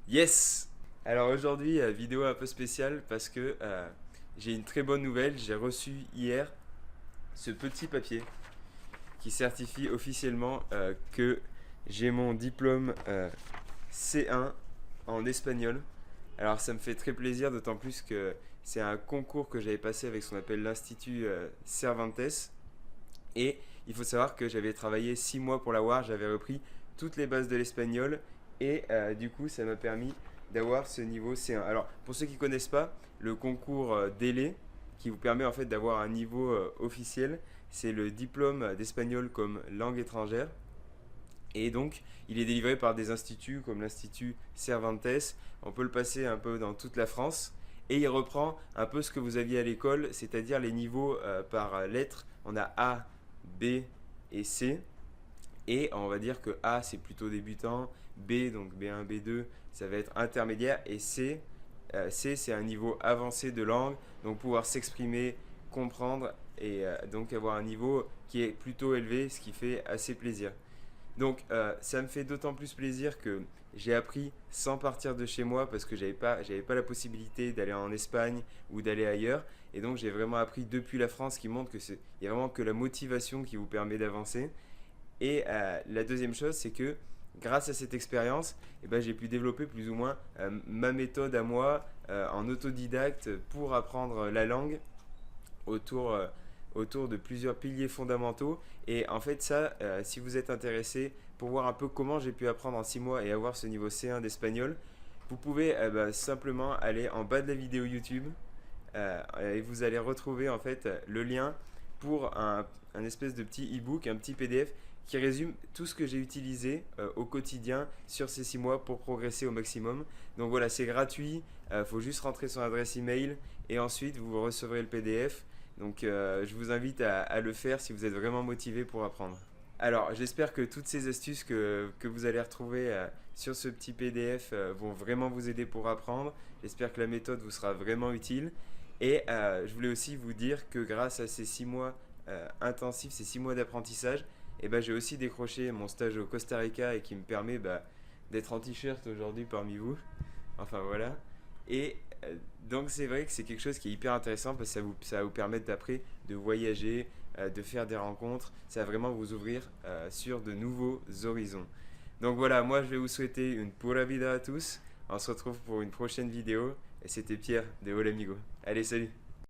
Yes! Alors aujourd'hui, vidéo un peu spéciale parce que j'ai une très bonne nouvelle. J'ai reçu hier ce petit papier qui certifie officiellement que j'ai mon diplôme C1 en espagnol. Alors ça me fait très plaisir, d'autant plus que c'est un concours que j'avais passé avec ce qu'on appelle l'Institut Cervantes. Et il faut savoir que j'avais travaillé 6 mois pour l'avoir, j'avais repris toutes les bases de l'espagnol et du coup ça m'a permis d'avoir ce niveau C1. Alors pour ceux qui ne connaissent pas, le concours DELE qui vous permet en fait d'avoir un niveau officiel, c'est le diplôme d'espagnol comme langue étrangère. Et donc, il est délivré par des instituts comme l'Institut Cervantes. On peut le passer un peu dans toute la France. Et il reprend un peu ce que vous aviez à l'école, c'est-à-dire les niveaux par lettres. On a A, B et C. Et on va dire que A, c'est plutôt débutant. B, donc B1, B2, ça va être intermédiaire. Et C, c'est un niveau avancé de langue. Donc pouvoir s'exprimer, comprendre et donc avoir un niveau qui est plutôt élevé, ce qui fait assez plaisir. Donc ça me fait d'autant plus plaisir que j'ai appris sans partir de chez moi parce que j'avais pas la possibilité d'aller en Espagne ou d'aller ailleurs. Et donc j'ai vraiment appris depuis la France qui montre que il y a vraiment que la motivation qui vous permet d'avancer. Et la deuxième chose, c'est que grâce à cette expérience, eh ben, j'ai pu développer plus ou moins ma méthode à moi en autodidacte pour apprendre la langue autour, autour de plusieurs piliers fondamentaux. Et en fait, ça, si vous êtes intéressé pour voir un peu comment j'ai pu apprendre en 6 mois et avoir ce niveau C1 d'espagnol, vous pouvez simplement aller en bas de la vidéo YouTube et vous allez retrouver en fait le lien pour un espèce de petit e-book, un petit PDF qui résume tout ce que j'ai utilisé au quotidien sur ces 6 mois pour progresser au maximum. Donc voilà, c'est gratuit, il faut juste rentrer son adresse email et ensuite vous recevrez le PDF. Donc je vous invite à le faire si vous êtes vraiment motivé pour apprendre. Alors j'espère que toutes ces astuces que vous allez retrouver sur ce petit PDF vont vraiment vous aider pour apprendre. J'espère que la méthode vous sera vraiment utile. Et je voulais aussi vous dire que grâce à ces 6 mois intensifs, ces 6 mois d'apprentissage, eh ben, j'ai aussi décroché mon stage au Costa Rica et qui me permet d'être en t-shirt aujourd'hui parmi vous. Enfin voilà. Et donc c'est vrai que c'est quelque chose qui est hyper intéressant parce que ça va vous permettre d'après de voyager, de faire des rencontres. Ça va vraiment vous ouvrir sur de nouveaux horizons. Donc voilà, moi je vais vous souhaiter une pura vida à tous. On se retrouve pour une prochaine vidéo. Et c'était Pierre de Hola Amigo. Allez, salut!